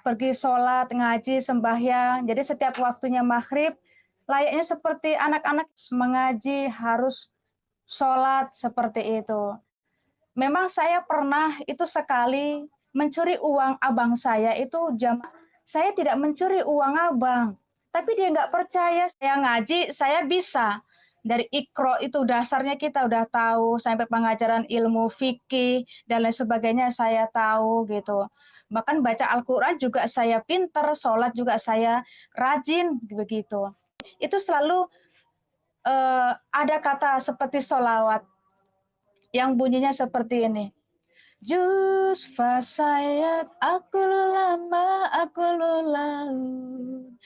pergi sholat, ngaji, sembahyang. Jadi setiap waktunya maghrib, layaknya seperti anak-anak mengaji, harus sholat, seperti itu. Memang saya pernah itu sekali mencuri uang abang saya itu saya tidak mencuri uang abang, tapi dia nggak percaya. Saya ngaji, saya bisa. Dari Iqra itu dasarnya kita udah tahu, sampai pengajaran ilmu fikih dan lain sebagainya saya tahu gitu. Bahkan baca Al-Quran juga saya pinter, sholat juga saya rajin begitu. Itu selalu ada kata seperti sholawat yang bunyinya seperti ini. Jus fasayat aku lama aku laut.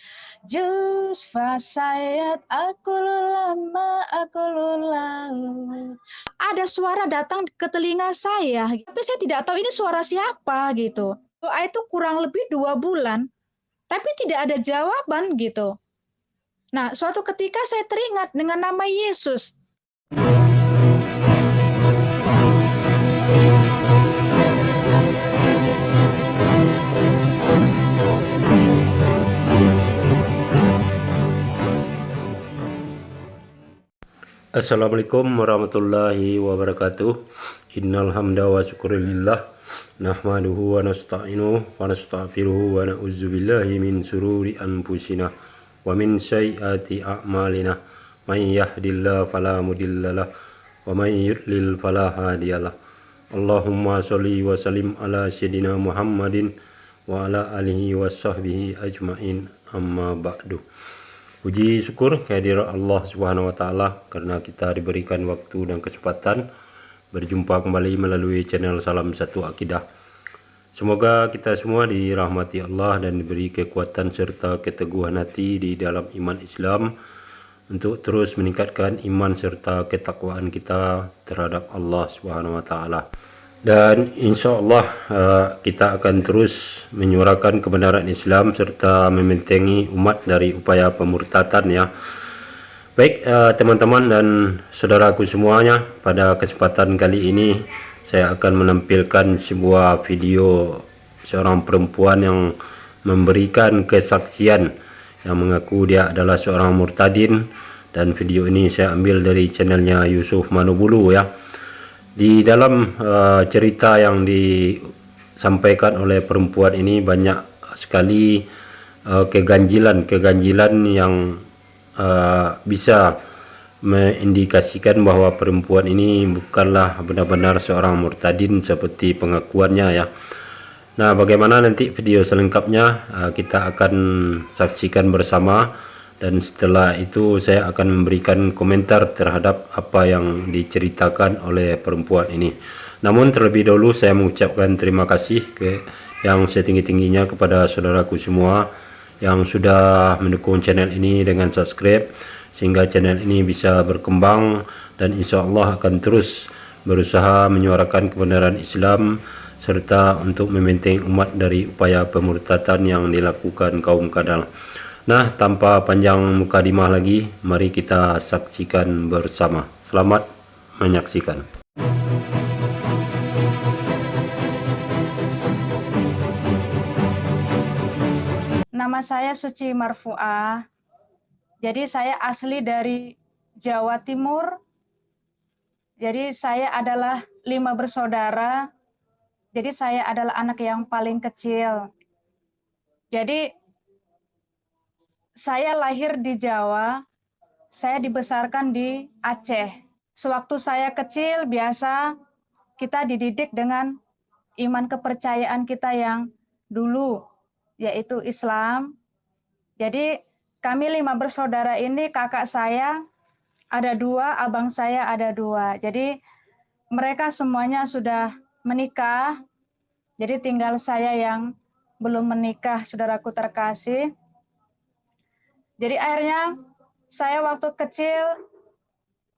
Jus fasayat aku lama aku laut. Ada suara datang ke telinga saya, tapi saya tidak tahu ini suara siapa gitu. Doa itu kurang lebih 2 bulan, tapi tidak ada jawaban gitu. Nah, suatu ketika saya teringat dengan nama Yesus. Assalamualaikum warahmatullahi wabarakatuh. Innal hamda wa syukurillah nahmaduhu wa nasta'inuhu wa nastaghfiruhu wa na'udzu billahi min sururi anfusina wa min sayyiati a'malina. May yahdihillahu fala mudhillalah wa may yudlil fala hadiyalah. Allahumma sholli wa sallim ala sayyidina Muhammadin wa ala alihi wa sahbihi ajmain, amma ba'du. Puji syukur kehadirat Allah Subhanahu wa taala karena kita diberikan waktu dan kesempatan berjumpa kembali melalui channel Salam Satu Akidah. Semoga kita semua dirahmati Allah dan diberi kekuatan serta keteguhan hati di dalam iman Islam untuk terus meningkatkan iman serta ketakwaan kita terhadap Allah Subhanahu wa taala. Dan insya Allah kita akan terus menyuarakan kebenaran Islam serta membentengi umat dari upaya pemurtadan ya. Baik teman-teman dan saudaraku semuanya, pada kesempatan kali ini saya akan menampilkan sebuah video seorang perempuan yang memberikan kesaksian yang mengaku dia adalah seorang murtadin, dan video ini saya ambil dari channelnya Yusuf Manobulu ya. Di dalam cerita yang disampaikan oleh perempuan ini banyak sekali keganjilan yang bisa mengindikasikan bahwa perempuan ini bukanlah benar-benar seorang murtadin seperti pengakuannya ya. Nah, bagaimana nanti video selengkapnya kita akan saksikan bersama, dan setelah itu saya akan memberikan komentar terhadap apa yang diceritakan oleh perempuan ini. Namun terlebih dahulu saya mengucapkan terima kasih yang setinggi-tingginya kepada saudaraku semua yang sudah mendukung channel ini dengan subscribe, sehingga channel ini bisa berkembang dan insya Allah akan terus berusaha menyuarakan kebenaran Islam serta untuk membentengi umat dari upaya pemurtadan yang dilakukan kaum kadal. Nah, tanpa panjang mukadimah lagi, mari kita saksikan bersama. Selamat menyaksikan. Nama saya Suci Marfuah. Jadi saya asli dari Jawa Timur. Jadi saya adalah 5 bersaudara. Jadi saya adalah anak yang paling kecil. Jadi saya lahir di Jawa, saya dibesarkan di Aceh. Sewaktu saya kecil biasa kita dididik dengan iman kepercayaan kita yang dulu, yaitu Islam. Jadi kami 5 bersaudara ini, kakak saya ada 2, abang saya ada 2. Jadi mereka semuanya sudah menikah. Jadi tinggal saya yang belum menikah, saudaraku terkasih. Jadi akhirnya saya waktu kecil,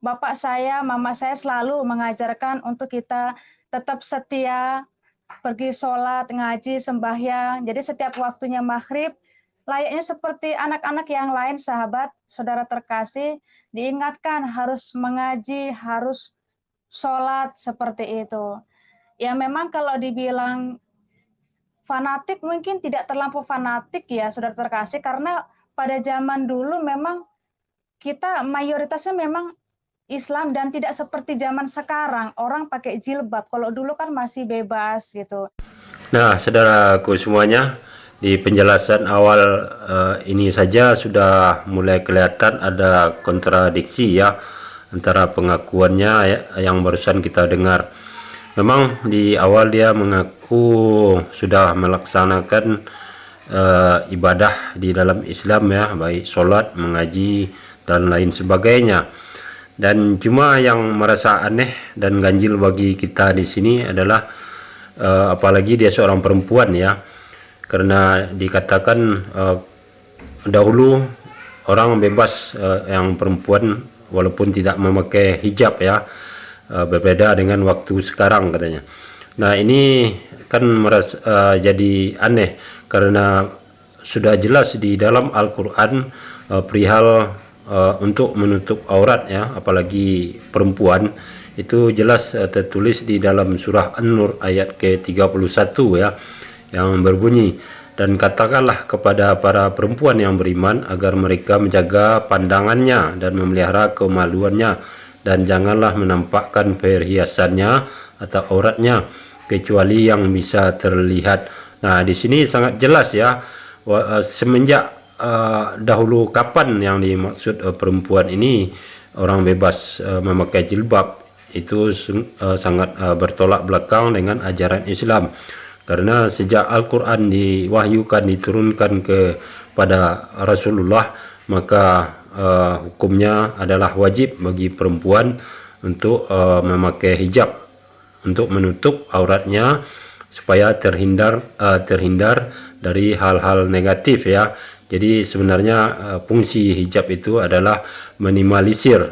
bapak saya, mama saya selalu mengajarkan untuk kita tetap setia, pergi sholat, ngaji, sembahyang. Jadi setiap waktunya maghrib, layaknya seperti anak-anak yang lain, sahabat, saudara terkasih, diingatkan harus mengaji, harus sholat, seperti itu. Ya memang kalau dibilang fanatik mungkin tidak terlampau fanatik ya, saudara terkasih, karena pada zaman dulu memang kita mayoritasnya memang Islam dan tidak seperti zaman sekarang, orang pakai jilbab. Kalau dulu kan masih bebas gitu. Nah, saudaraku semuanya, di penjelasan awal ini saja sudah mulai kelihatan ada kontradiksi ya antara pengakuannya ya, yang barusan kita dengar. Memang di awal dia mengaku sudah melaksanakan ibadah di dalam Islam ya, baik sholat, mengaji, dan lain sebagainya. Dan cuma yang merasa aneh dan ganjil bagi kita di sini adalah apalagi dia seorang perempuan ya, karena dikatakan dahulu orang bebas yang perempuan walaupun tidak memakai hijab ya, berbeda dengan waktu sekarang katanya. Nah ini kan jadi aneh karena sudah jelas di dalam Al-Quran perihal untuk menutup aurat ya, apalagi perempuan itu jelas tertulis di dalam surah An-Nur ayat ke-31 ya, yang berbunyi, dan katakanlah kepada para perempuan yang beriman agar mereka menjaga pandangannya dan memelihara kemaluannya, dan janganlah menampakkan perhiasannya atau auratnya kecuali yang bisa terlihat. Nah di sini sangat jelas ya, semenjak dahulu kapan yang dimaksud perempuan ini orang bebas memakai jilbab, itu sangat bertolak belakang dengan ajaran Islam, karena sejak Al-Quran diwahyukan, diturunkan kepada Rasulullah, maka hukumnya adalah wajib bagi perempuan untuk memakai hijab untuk menutup auratnya supaya terhindar dari hal-hal negatif ya. Jadi sebenarnya fungsi hijab itu adalah minimalisir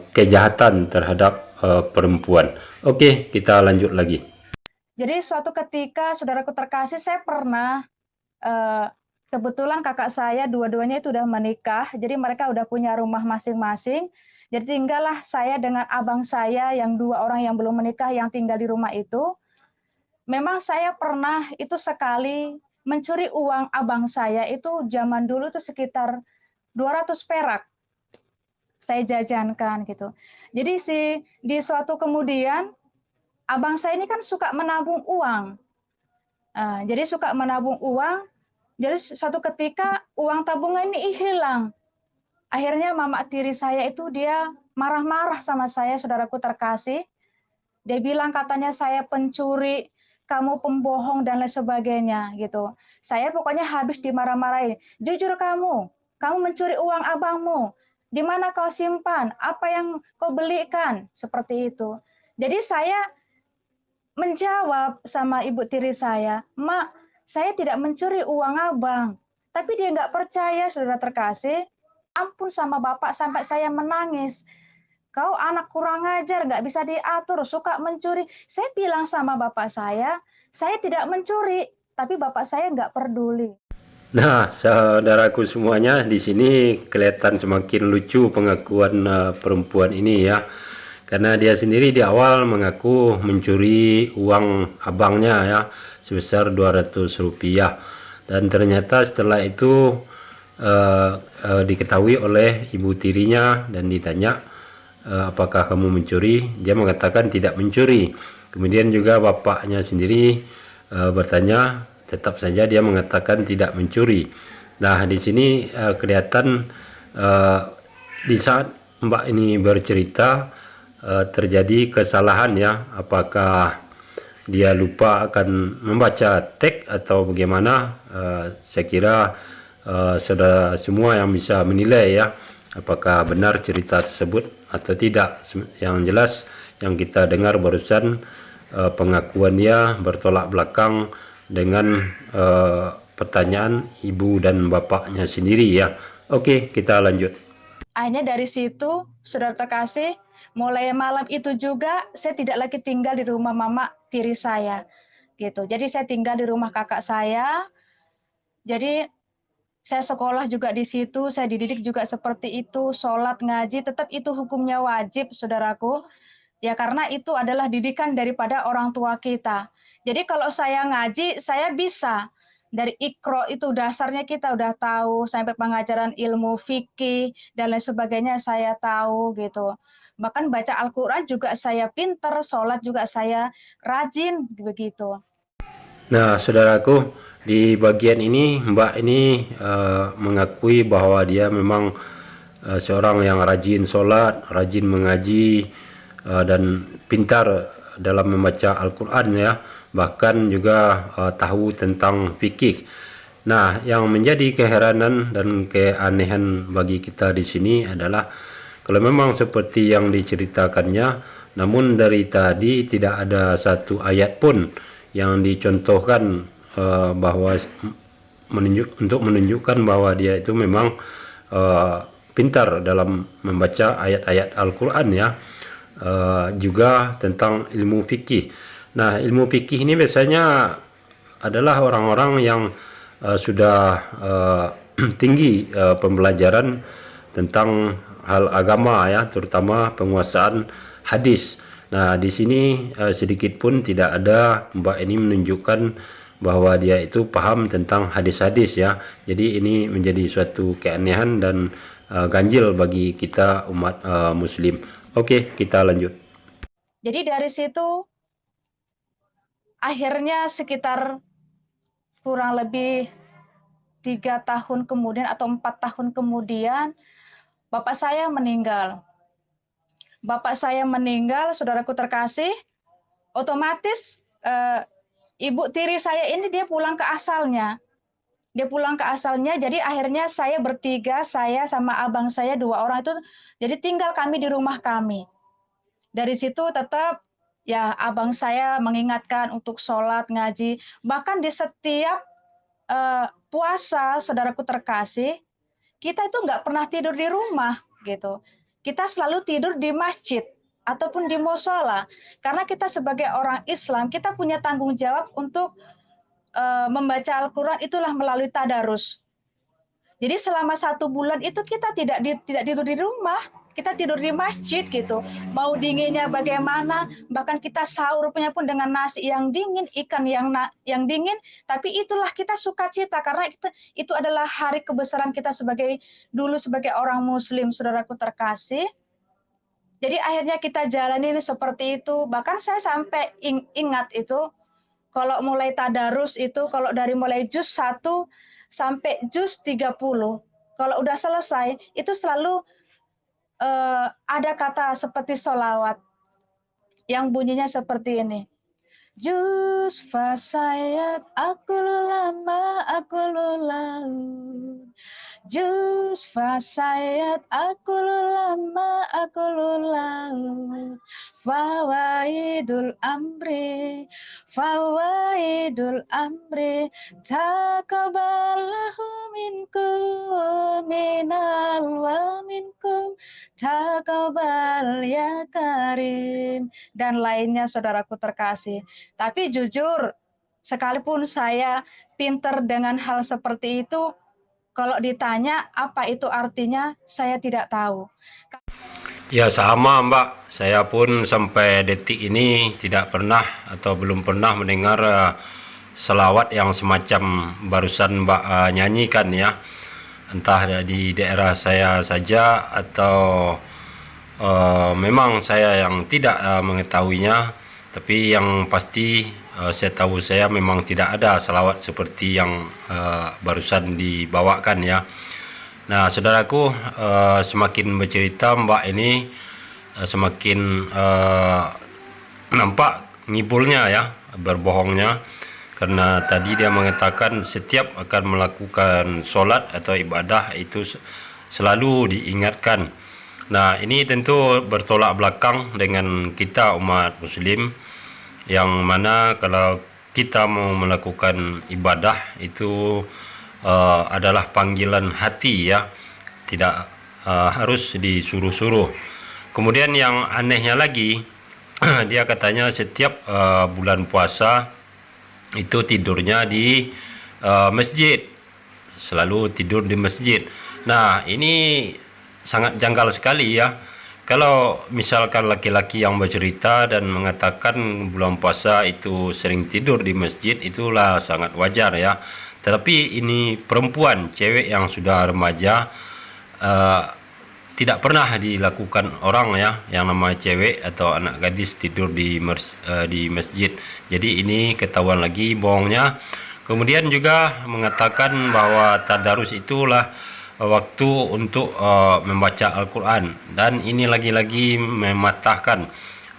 kejahatan terhadap perempuan. Oke, kita lanjut lagi. Jadi suatu ketika, saudaraku terkasih, saya pernah kebetulan kakak saya dua-duanya itu udah menikah, jadi mereka udah punya rumah masing-masing. Jadi tinggallah saya dengan abang saya yang 2 orang yang belum menikah yang tinggal di rumah itu. Memang saya pernah itu sekali mencuri uang abang saya, itu zaman dulu itu sekitar 200 perak saya jajankan gitu. Jadi di suatu kemudian abang saya ini kan suka menabung uang. Jadi suka menabung uang. Jadi suatu ketika uang tabungan ini hilang. Akhirnya mama tiri saya itu dia marah-marah sama saya, saudaraku terkasih. Dia bilang katanya saya pencuri, kamu pembohong dan lain sebagainya gitu. Saya pokoknya habis dimarah-marahin. Jujur kamu mencuri uang abangmu. Di mana kau simpan? Apa yang kau belikan? Seperti itu. Jadi saya menjawab sama ibu tiri saya, "Mak, saya tidak mencuri uang abang." Tapi dia nggak percaya, saudara terkasih. Ampun sama bapak sampai saya menangis. Kau anak kurang ajar, nggak bisa diatur, suka mencuri. Saya bilang sama bapak saya tidak mencuri, tapi bapak saya nggak peduli. Nah, saudaraku semuanya, di sini kelihatan semakin lucu pengakuan perempuan ini ya. Karena dia sendiri di awal mengaku mencuri uang abangnya ya sebesar 200 rupiah. Dan ternyata setelah itu diketahui oleh ibu tirinya dan ditanya, apakah kamu mencuri? Dia mengatakan tidak mencuri. Kemudian juga bapaknya sendiri bertanya, tetap saja dia mengatakan tidak mencuri. Nah, di sini kelihatan di saat Mbak ini bercerita terjadi kesalahan ya, apakah dia lupa akan membaca teks atau bagaimana. Saya kira saudara semua yang bisa menilai ya, apakah benar cerita tersebut atau tidak. Yang jelas yang kita dengar barusan pengakuan dia bertolak belakang dengan pertanyaan ibu dan bapaknya sendiri ya. Oke, kita lanjut. Akhirnya dari situ, saudara terkasih, mulai malam itu juga saya tidak lagi tinggal di rumah mama tiri saya gitu. Jadi saya tinggal di rumah kakak saya. Jadi saya sekolah juga di situ, saya dididik juga seperti itu, sholat, ngaji, tetap itu hukumnya wajib, saudaraku. Ya karena itu adalah didikan daripada orang tua kita. Jadi kalau saya ngaji, saya bisa. Dari Iqra itu dasarnya kita udah tahu, sampai pengajaran ilmu fikih dan lain sebagainya saya tahu gitu. Bahkan baca Al-Quran juga saya pinter, sholat juga saya rajin begitu. Nah, saudaraku, di bagian ini Mbak ini mengakui bahwa dia memang seorang yang rajin sholat, rajin mengaji, dan pintar dalam membaca Al-Quran ya, bahkan juga tahu tentang fikih. Nah, yang menjadi keheranan dan keanehan bagi kita di sini adalah kalau memang seperti yang diceritakannya, namun dari tadi tidak ada satu ayat pun yang dicontohkan bahwa untuk menunjukkan bahwa dia itu memang pintar dalam membaca ayat-ayat Al-Quran ya, juga tentang ilmu fikih. Nah, ilmu fikih ini biasanya adalah orang-orang yang sudah tinggi pembelajaran tentang hal agama ya, terutama penguasaan hadis. Nah, di sini sedikit pun tidak ada Mbak ini menunjukkan bahwa dia itu paham tentang hadis-hadis ya. Jadi ini menjadi suatu keanehan dan ganjil bagi kita umat muslim. Oke, kita lanjut. Jadi dari situ akhirnya sekitar kurang lebih 3 tahun kemudian atau 4 tahun kemudian bapak saya meninggal. Bapak saya meninggal, saudaraku terkasih, otomatis ibu tiri saya ini dia pulang ke asalnya. Dia pulang ke asalnya, jadi akhirnya saya bertiga, saya sama abang saya 2 orang itu, jadi tinggal kami di rumah kami. Dari situ tetap ya abang saya mengingatkan untuk sholat, ngaji, bahkan di setiap puasa, saudaraku terkasih, kita itu nggak pernah tidur di rumah gitu. Kita selalu tidur di masjid ataupun di musola, karena kita sebagai orang Islam kita punya tanggung jawab untuk membaca Al-Quran itulah melalui tadarus. Jadi selama 1 bulan itu kita tidak tidur di rumah, kita tidur di masjid gitu. Mau dinginnya bagaimana, bahkan kita sahur punya pun dengan nasi yang dingin, ikan yang dingin, tapi itulah kita sukacita karena itu adalah hari kebesaran kita dulu sebagai orang muslim, saudaraku terkasih. Jadi akhirnya kita jalani seperti itu. Bahkan saya sampai ingat itu, kalau mulai tadarus itu, kalau dari mulai juz 1 sampai juz 30, kalau udah selesai, itu selalu ada kata seperti sholawat, yang bunyinya seperti ini. Juz fasayat akul lama akul laut. Juz fasayat akul lama akul laut. Fawaidul amri taqabbalahu minkum minal wa minkum taqabbal ya karim, dan lainnya, saudaraku terkasih. Tapi jujur, sekalipun saya pinter dengan hal seperti itu, kalau ditanya apa itu artinya, saya tidak tahu. Ya sama Mbak, saya pun sampai detik ini tidak pernah atau belum pernah mendengar selawat yang semacam barusan Mbak nyanyikan ya. Entah di daerah saya saja atau memang saya yang tidak mengetahuinya, tapi yang pasti saya tahu saya memang tidak ada selawat seperti yang barusan dibawakan ya. Nah, saudaraku, semakin bercerita Mbak ini semakin nampak ngibulnya ya, berbohongnya, karena tadi dia mengatakan setiap akan melakukan sholat atau ibadah itu selalu diingatkan. Nah, ini tentu bertolak belakang dengan kita umat muslim, yang mana kalau kita mau melakukan ibadah itu adalah panggilan hati ya, tidak harus disuruh-suruh. Kemudian yang anehnya lagi, dia katanya setiap bulan puasa itu tidurnya di masjid, selalu tidur di masjid. Nah, ini sangat janggal sekali ya, Kalau misalkan laki-laki yang bercerita dan mengatakan bulan puasa itu sering tidur di masjid, itulah sangat wajar ya. Tetapi ini perempuan, cewek yang sudah remaja, eh, tidak pernah dilakukan orang ya, yang namanya cewek atau anak gadis tidur di masjid. Jadi ini ketahuan lagi bohongnya. Kemudian juga mengatakan bahwa tadarus itulah waktu untuk membaca Al-Quran, dan ini lagi-lagi mematahkan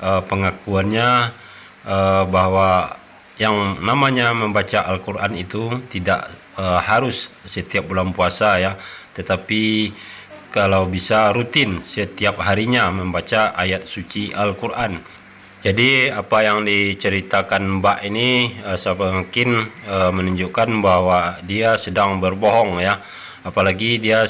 pengakuannya bahwa yang namanya membaca Al-Quran itu tidak harus setiap bulan puasa ya, tetapi kalau bisa rutin setiap harinya membaca ayat suci Al-Quran. Jadi apa yang diceritakan Mbak ini semakin menunjukkan bahwa dia sedang berbohong ya. Apalagi dia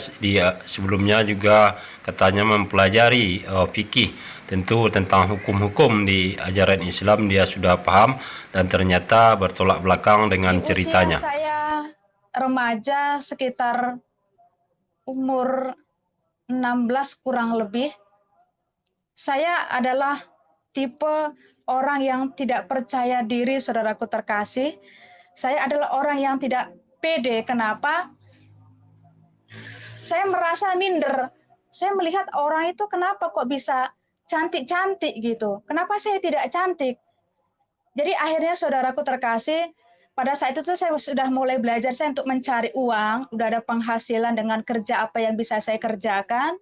sebelumnya juga katanya mempelajari fikih, tentu tentang hukum-hukum di ajaran Islam dia sudah paham, dan ternyata bertolak belakang dengan Di usia ceritanya. saya remaja sekitar umur 16 kurang lebih, saya adalah tipe orang yang tidak percaya diri, saudaraku terkasih. Saya adalah orang yang tidak pede. Kenapa? Saya merasa minder. Saya melihat orang itu kenapa kok bisa cantik-cantik gitu. Kenapa saya tidak cantik? Jadi akhirnya saudaraku terkasih, pada saat itu saya sudah mulai belajar saya untuk mencari uang, udah ada penghasilan dengan kerja apa yang bisa saya kerjakan.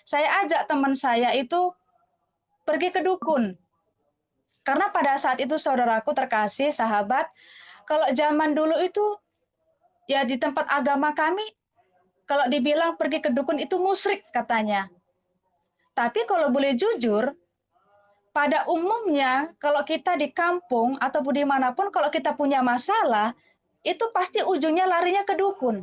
Saya ajak teman saya itu pergi ke dukun. Karena pada saat itu saudaraku terkasih, sahabat, kalau zaman dulu itu ya di tempat agama kami, kalau dibilang pergi ke dukun itu musyrik katanya. Tapi kalau boleh jujur, pada umumnya kalau kita di kampung ataupun dimanapun kalau kita punya masalah, itu pasti ujungnya larinya ke dukun.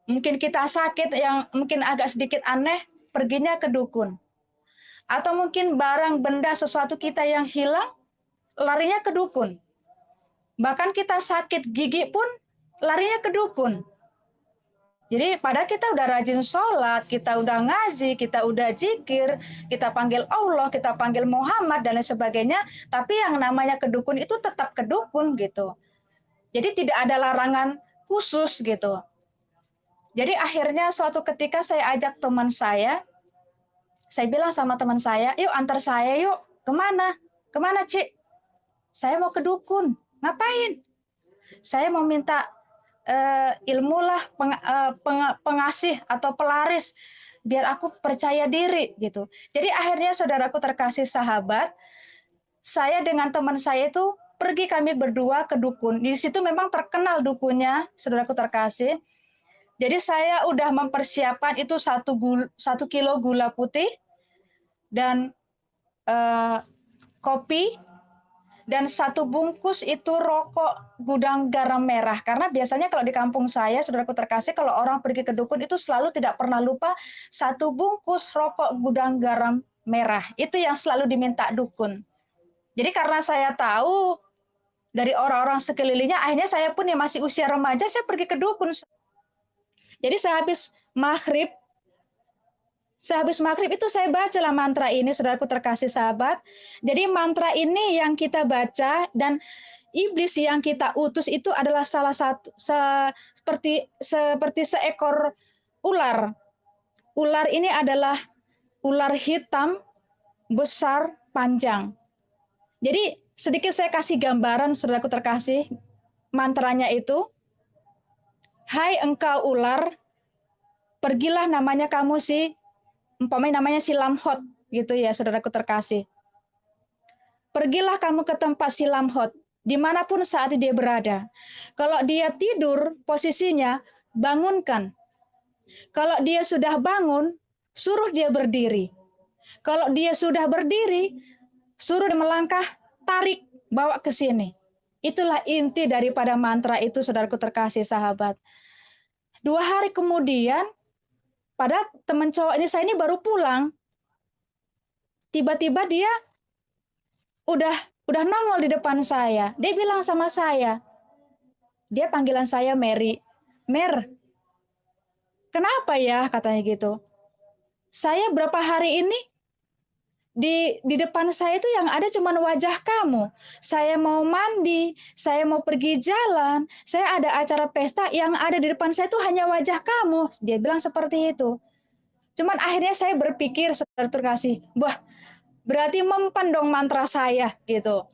Mungkin kita sakit yang mungkin agak sedikit aneh, perginya ke dukun. Atau mungkin barang benda sesuatu kita yang hilang, larinya ke dukun. Bahkan kita sakit gigi pun larinya ke dukun. Jadi padahal kita udah rajin sholat, kita udah ngaji, kita udah zikir, kita panggil Allah, kita panggil Muhammad dan lain sebagainya, tapi yang namanya kedukun itu tetap kedukun gitu. Jadi tidak ada larangan khusus gitu. Jadi akhirnya suatu ketika saya ajak teman saya bilang sama teman saya, yuk antar saya yuk, kemana? Kemana Cik? Saya mau ke dukun. Ngapain? Saya mau minta ilmu lah, pengasih atau pelaris biar aku percaya diri gitu. Jadi akhirnya saudaraku terkasih sahabat, saya dengan teman saya itu pergi kami berdua ke dukun. Di situ memang terkenal dukunnya, saudaraku terkasih. Jadi saya udah mempersiapkan itu 1 kilo gula putih dan kopi, dan 1 bungkus itu rokok gudang garam merah. Karena biasanya kalau di kampung saya, saudaraku terkasih, kalau orang pergi ke dukun itu selalu tidak pernah lupa 1 bungkus rokok gudang garam merah. Itu yang selalu diminta dukun. Jadi karena saya tahu dari orang-orang sekelilingnya, akhirnya saya pun yang masih usia remaja, saya pergi ke dukun. Jadi sehabis maghrib itu saya bacalah mantra ini, saudaraku terkasih sahabat. Jadi mantra ini yang kita baca, dan iblis yang kita utus itu adalah salah satu seperti seekor ular. Ular ini adalah ular hitam, besar, panjang. Jadi sedikit saya kasih gambaran, saudaraku terkasih, mantranya itu, hai engkau ular, pergilah namanya kamu umpamanya namanya si Lamhot gitu ya, saudaraku terkasih. Pergilah kamu ke tempat si Lamhot, dimanapun saat dia berada. Kalau dia tidur, posisinya bangunkan. Kalau dia sudah bangun, suruh dia berdiri. Kalau dia sudah berdiri, suruh dia melangkah, tarik, bawa ke sini. Itulah inti daripada mantra itu, saudaraku terkasih sahabat. 2 hari kemudian, pada teman cowok ini, saya ini baru pulang. Tiba-tiba dia udah nongol di depan saya. Dia bilang sama saya, dia panggilan saya Mary. Mer, kenapa ya? Katanya gitu. saya berapa hari ini di depan saya itu yang ada cuma wajah kamu. Saya mau mandi, saya mau pergi jalan, saya ada acara pesta, yang ada di depan saya itu hanya wajah kamu. Dia bilang seperti itu. Cuman akhirnya saya berpikir, saudara terkasih, wah, berarti mempan dong mantra saya gitu.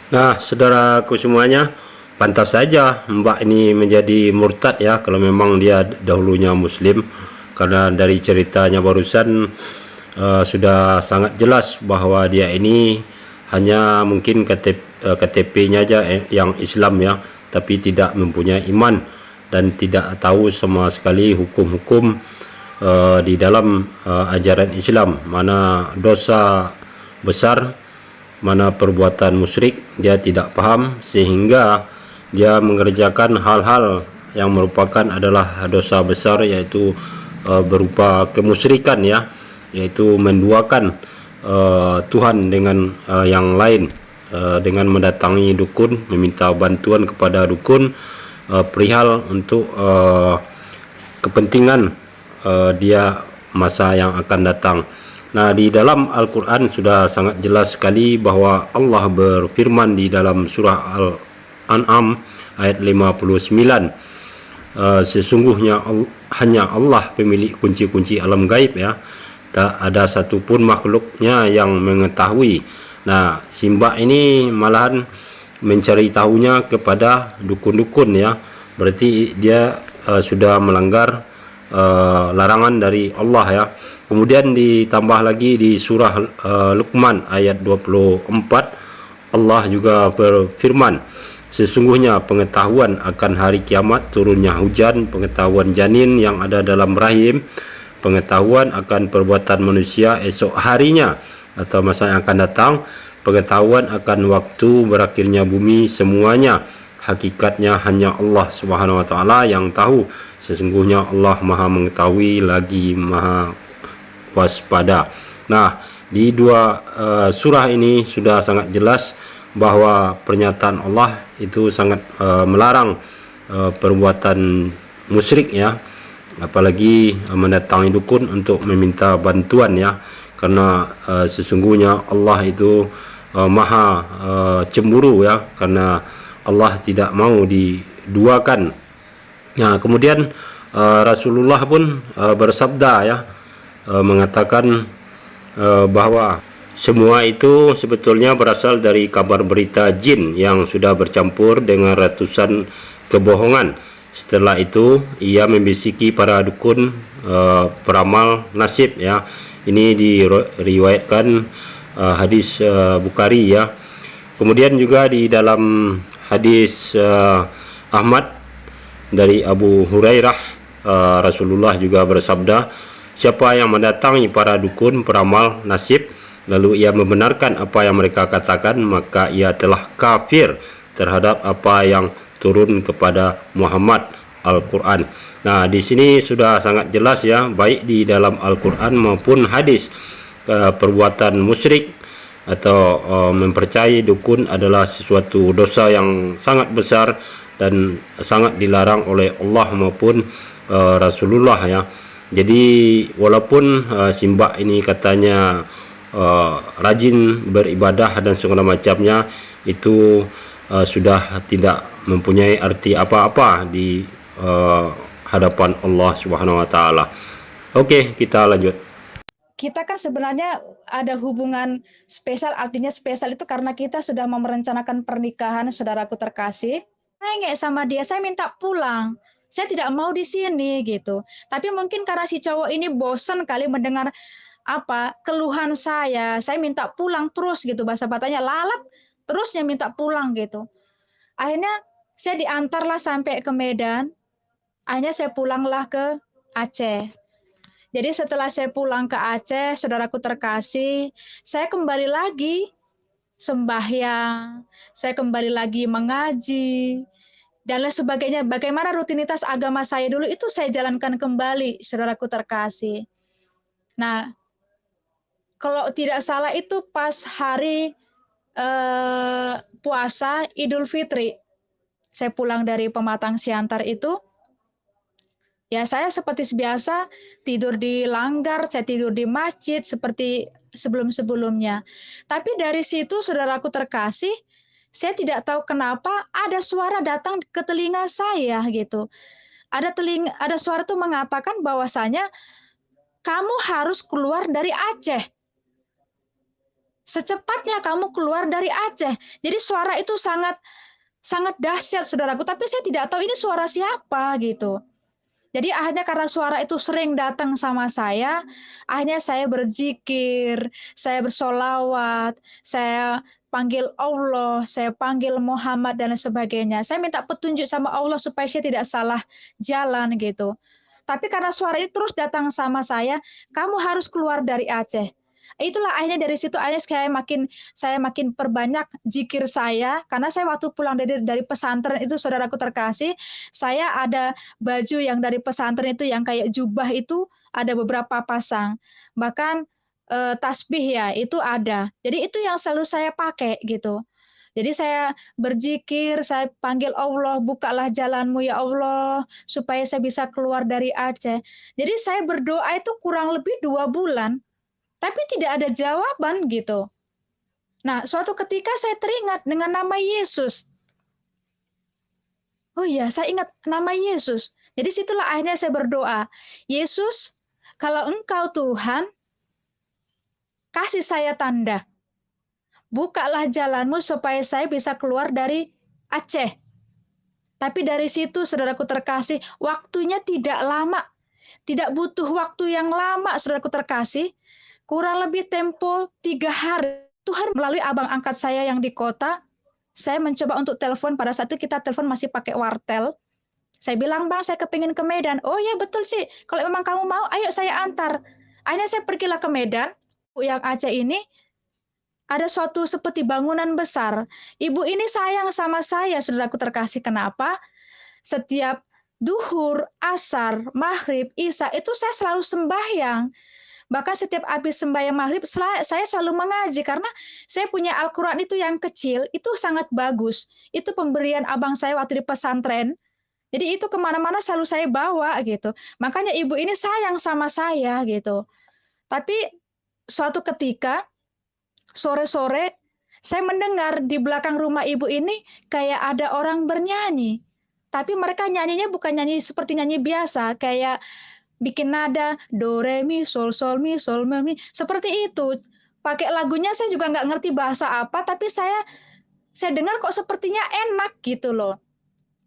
Nah, saudaraku semuanya, pantas saja Mbak ini menjadi murtad ya, kalau memang dia dahulunya Muslim, karena dari ceritanya barusan sudah sangat jelas bahwa dia ini hanya mungkin KTP-nya aja yang Islam ya, tapi tidak mempunyai iman dan tidak tahu sama sekali hukum-hukum di dalam ajaran Islam, mana dosa besar, mana perbuatan musyrik dia tidak paham, sehingga dia mengerjakan hal-hal yang merupakan adalah dosa besar, yaitu berupa kemusyrikan ya, yaitu menduakan Tuhan dengan yang lain, dengan mendatangi dukun, meminta bantuan kepada dukun perihal untuk kepentingan dia masa yang akan datang. Nah, di dalam Al-Quran sudah sangat jelas sekali bahwa Allah berfirman di dalam surah Al-An'am ayat 59, sesungguhnya hanya Allah pemilik kunci-kunci alam gaib ya, tak ada satupun makhluknya yang mengetahui. Nah, Simba ini malahan mencari tahunya kepada dukun-dukun ya, berarti dia sudah melanggar larangan dari Allah ya. Kemudian ditambah lagi di surah Luqman ayat 24, Allah juga berfirman, sesungguhnya pengetahuan akan hari kiamat, turunnya hujan, pengetahuan janin yang ada dalam rahim, pengetahuan akan perbuatan manusia esok harinya atau masa yang akan datang, pengetahuan akan waktu berakhirnya bumi, semuanya hakikatnya hanya Allah Subhanahu wa taala yang tahu. Sesungguhnya Allah Maha mengetahui lagi Maha waspada. Nah, di dua surah ini sudah sangat jelas bahwa pernyataan Allah itu sangat melarang perbuatan musyrik ya, apalagi mendatangi dukun untuk meminta bantuan ya, karena sesungguhnya Allah itu maha cemburu ya, karena Allah tidak mau diduakan. Nah, kemudian Rasulullah pun bersabda ya, mengatakan bahwa semua itu sebetulnya berasal dari kabar berita jin yang sudah bercampur dengan ratusan kebohongan. Setelah itu ia membisiki para dukun peramal nasib ya. Ini diriwayatkan hadis Bukhari ya. Kemudian juga di dalam hadis Ahmad dari Abu Hurairah, Rasulullah juga bersabda, siapa yang mendatangi para dukun peramal nasib lalu ia membenarkan apa yang mereka katakan, maka ia telah kafir terhadap apa yang turun kepada Muhammad, Al-Quran. Nah, di sini sudah sangat jelas ya, baik di dalam Al-Quran maupun hadis, perbuatan musyrik atau mempercayai dukun adalah sesuatu dosa yang sangat besar dan sangat dilarang oleh Allah maupun Rasulullah ya. Jadi walaupun Simba ini katanya rajin beribadah dan segala macamnya, itu sudah tidak mempunyai arti apa-apa di hadapan Allah Subhanahu wa taala. Oke, kita lanjut. Kita kan sebenarnya ada hubungan spesial, artinya spesial itu karena kita sudah merencanakan pernikahan, saudaraku terkasih. Nengek sama dia, saya minta pulang. Saya tidak mau di sini gitu. Tapi mungkin karena si cowok ini bosan kali mendengar keluhan saya minta pulang terus gitu, bahasa Bataknya lalap, terusnya minta pulang gitu. Akhirnya saya diantarlah sampai ke Medan. Akhirnya saya pulanglah ke Aceh. Jadi setelah saya pulang ke Aceh, saudaraku terkasih, saya kembali lagi sembahyang, saya kembali lagi mengaji, dan lain sebagainya. Bagaimana rutinitas agama saya dulu itu saya jalankan kembali, saudaraku terkasih. Nah, kalau tidak salah itu pas hari puasa Idul Fitri. Saya pulang dari Pematang Siantar itu, Ya, saya seperti biasa tidur di langgar, saya tidur di masjid seperti sebelum-sebelumnya. Tapi dari situ saudaraku terkasih, saya tidak tahu kenapa ada suara datang ke telinga saya gitu. Ada suara tuh mengatakan bahwasanya kamu harus keluar dari Aceh. Secepatnya kamu keluar dari Aceh. Jadi suara itu sangat sangat dahsyat saudaraku, tapi saya tidak tahu ini suara siapa gitu. Jadi akhirnya karena suara itu sering datang sama saya, akhirnya saya berzikir, saya bersolawat, saya panggil Allah, saya panggil Muhammad dan sebagainya. Saya minta petunjuk sama Allah supaya saya tidak salah jalan gitu. Tapi karena suara ini terus datang sama kamu harus keluar dari Aceh. Itulah akhirnya dari situ akhirnya saya makin perbanyak zikir saya karena saya waktu pulang dari pesantren itu saudaraku terkasih, saya ada baju yang dari pesantren itu yang kayak jubah itu ada beberapa pasang. Bahkan tasbih ya itu ada. Jadi itu yang selalu saya pakai gitu. Jadi saya berzikir, saya panggil Allah, bukalah jalanmu ya Allah, supaya saya bisa keluar dari Aceh. Jadi saya berdoa itu kurang lebih 2 bulan, tapi tidak ada jawaban gitu. Nah, suatu ketika saya teringat dengan nama Yesus. Oh iya, saya ingat nama Yesus. Jadi situlah akhirnya saya berdoa, Yesus, kalau Engkau Tuhan, kasih saya tanda. Bukalah jalanmu supaya saya bisa keluar dari Aceh. Tapi dari situ, saudaraku terkasih, waktunya tidak lama. Tidak butuh waktu yang lama, saudaraku terkasih. Kurang lebih tempo 3 hari. Tuhan melalui abang angkat saya yang di kota, saya mencoba untuk telepon. Pada saat itu kita telepon masih pakai wartel. Saya bilang, Bang, saya kepingin ke Medan. Oh ya, betul sih. Kalau memang kamu mau, ayo saya antar. Akhirnya saya pergilah ke Medan. Yang Aceh ini, ada suatu seperti bangunan besar. Ibu ini sayang sama saya, saudaraku terkasih. Kenapa? Setiap duhur, asar, maghrib, isya, itu saya selalu sembahyang. Bahkan setiap habis sembahyang maghrib, saya selalu mengaji. Karena saya punya Al-Quran itu yang kecil, itu sangat bagus. Itu pemberian abang saya waktu di pesantren. Jadi itu kemana-mana selalu saya bawa gitu. Makanya ibu ini sayang sama saya gitu. Tapi suatu ketika, sore-sore, saya mendengar di belakang rumah ibu ini kayak ada orang bernyanyi. Tapi mereka nyanyinya bukan nyanyi seperti nyanyi biasa, kayak bikin nada do re mi sol me mi seperti itu. Pakai lagunya saya juga nggak ngerti bahasa apa, tapi saya dengar kok sepertinya enak gitu loh.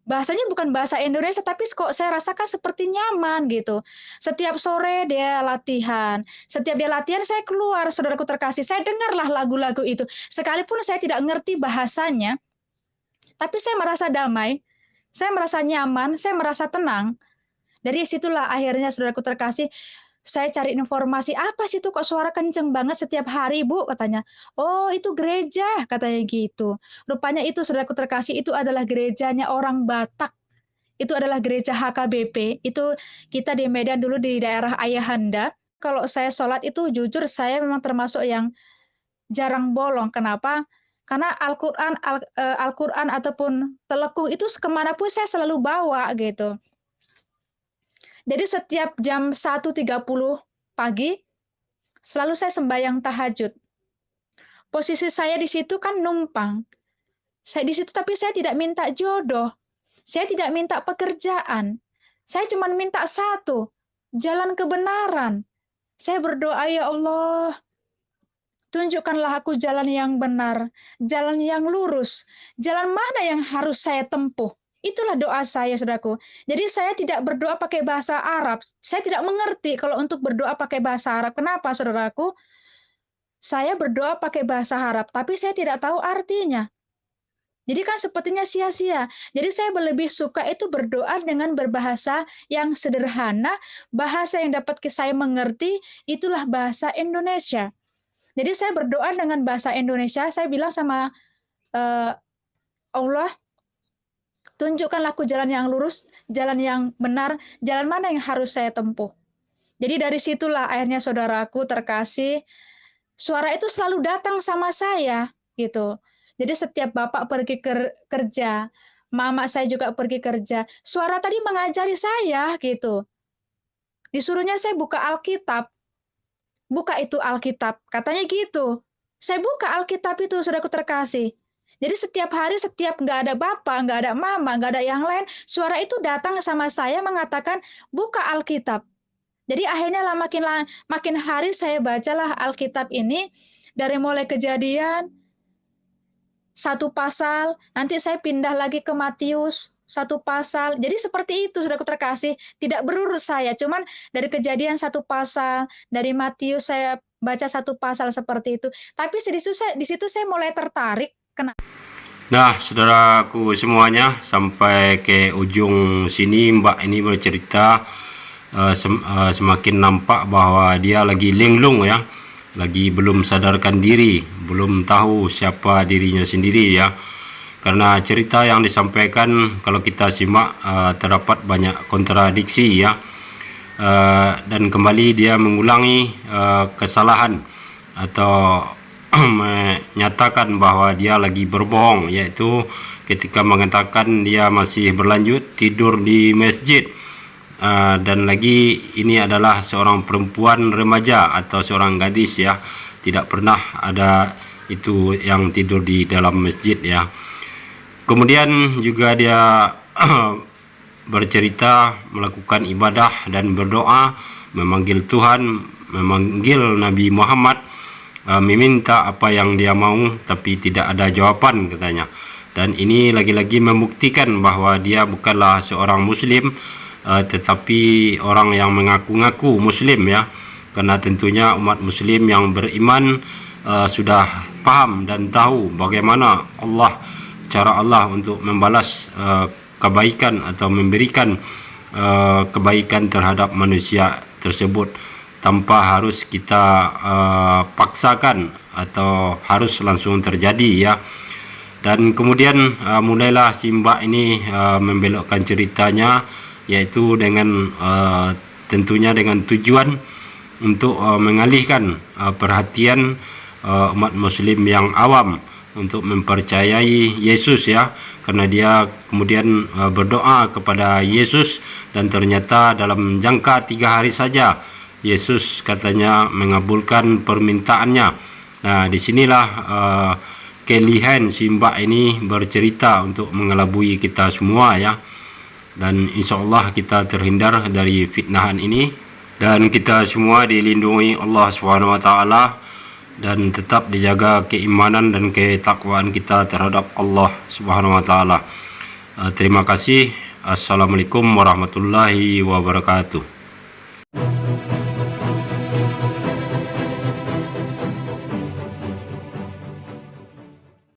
Bahasanya bukan bahasa Indonesia, tapi kok saya rasakan seperti nyaman gitu. Setiap sore dia latihan, setiap dia latihan saya keluar, saudaraku terkasih, saya dengarlah lagu-lagu itu. Sekalipun saya tidak ngerti bahasanya, tapi saya merasa damai, saya merasa nyaman, saya merasa tenang. Dari situlah akhirnya saudaraku terkasih, saya cari informasi, apa sih itu kok suara kenceng banget setiap hari, Bu? Katanya. Oh, itu gereja, katanya gitu. Rupanya itu saudaraku terkasih, itu adalah gerejanya orang Batak. Itu adalah gereja HKBP. Itu kita di Medan dulu di daerah Ayahanda. Kalau saya sholat itu jujur saya memang termasuk yang jarang bolong. Kenapa? Karena Al-Quran ataupun telekung itu kemanapun saya selalu bawa gitu. Jadi setiap jam 1.30 pagi, selalu saya sembahyang tahajud. Posisi saya di situ kan numpang. Saya di situ tapi saya tidak minta jodoh. Saya tidak minta pekerjaan. Saya cuma minta satu, jalan kebenaran. Saya berdoa, ya Allah, tunjukkanlah aku jalan yang benar, jalan yang lurus, jalan mana yang harus saya tempuh. Itulah doa saya, saudaraku. Jadi saya tidak berdoa pakai bahasa Arab. Saya tidak mengerti kalau untuk berdoa pakai bahasa Arab. Kenapa, saudaraku? Saya berdoa pakai bahasa Arab, tapi saya tidak tahu artinya. Jadi kan sepertinya sia-sia. Jadi saya lebih suka itu berdoa dengan berbahasa yang sederhana, bahasa yang dapat saya mengerti, itulah bahasa Indonesia. Jadi saya berdoa dengan bahasa Indonesia, saya bilang sama Allah, tunjukkanlah aku jalan yang lurus, jalan yang benar, jalan mana yang harus saya tempuh. Jadi dari situlah akhirnya saudaraku terkasih, suara itu selalu datang sama saya gitu. Jadi setiap Bapak pergi kerja, mama saya juga pergi kerja. Suara tadi mengajari saya gitu. Disuruhnya saya buka Alkitab. Buka itu Alkitab. Katanya gitu. Saya buka Alkitab itu, saudaraku terkasih. Jadi setiap hari, setiap nggak ada bapak, nggak ada mama, nggak ada yang lain, suara itu datang sama saya mengatakan, buka Alkitab. Jadi akhirnya lah makin hari saya bacalah Alkitab ini, dari mulai Kejadian, 1 pasal, nanti saya pindah lagi ke Matius, 1 pasal. Jadi seperti itu, saudaraku terkasih, tidak berurut saya, cuman dari Kejadian 1 pasal, dari Matius saya baca 1 pasal seperti itu. Tapi di situ saya mulai tertarik. Nah, saudaraku semuanya, sampai ke ujung sini Mbak ini bercerita semakin nampak bahwa dia lagi linglung ya, lagi belum sadarkan diri, belum tahu siapa dirinya sendiri ya. Karena cerita yang disampaikan kalau kita simak terdapat banyak kontradiksi ya, dan kembali dia mengulangi kesalahan atau menyatakan bahwa dia lagi berbohong, yaitu ketika mengatakan dia masih berlanjut tidur di masjid. Dan lagi ini adalah seorang perempuan remaja atau seorang gadis ya, tidak pernah ada itu yang tidur di dalam masjid ya. Kemudian juga dia bercerita melakukan ibadah dan berdoa, memanggil Tuhan, memanggil Nabi Muhammad, meminta apa yang dia mau, tapi tidak ada jawaban katanya. Dan ini lagi-lagi membuktikan bahwa dia bukanlah seorang muslim, tetapi orang yang mengaku-ngaku muslim ya. Karena tentunya umat muslim yang beriman sudah paham dan tahu bagaimana cara Allah untuk membalas kebaikan atau memberikan kebaikan terhadap manusia tersebut, tanpa harus kita paksakan atau harus langsung terjadi ya. Dan kemudian mulailah si Mbak ini membelokkan ceritanya, yaitu dengan tentunya dengan tujuan untuk mengalihkan perhatian umat muslim yang awam untuk mempercayai Yesus ya, karena dia kemudian berdoa kepada Yesus, dan ternyata dalam jangka 3 hari saja Yesus katanya mengabulkan permintaannya. Nah, disinilah kelihan si Mbak ini bercerita untuk mengelabui kita semua ya. Dan insya Allah kita terhindar dari fitnahan ini, dan kita semua dilindungi Allah SWT, dan tetap dijaga keimanan dan ketakwaan kita terhadap Allah SWT. Terima kasih. Assalamualaikum warahmatullahi wabarakatuh.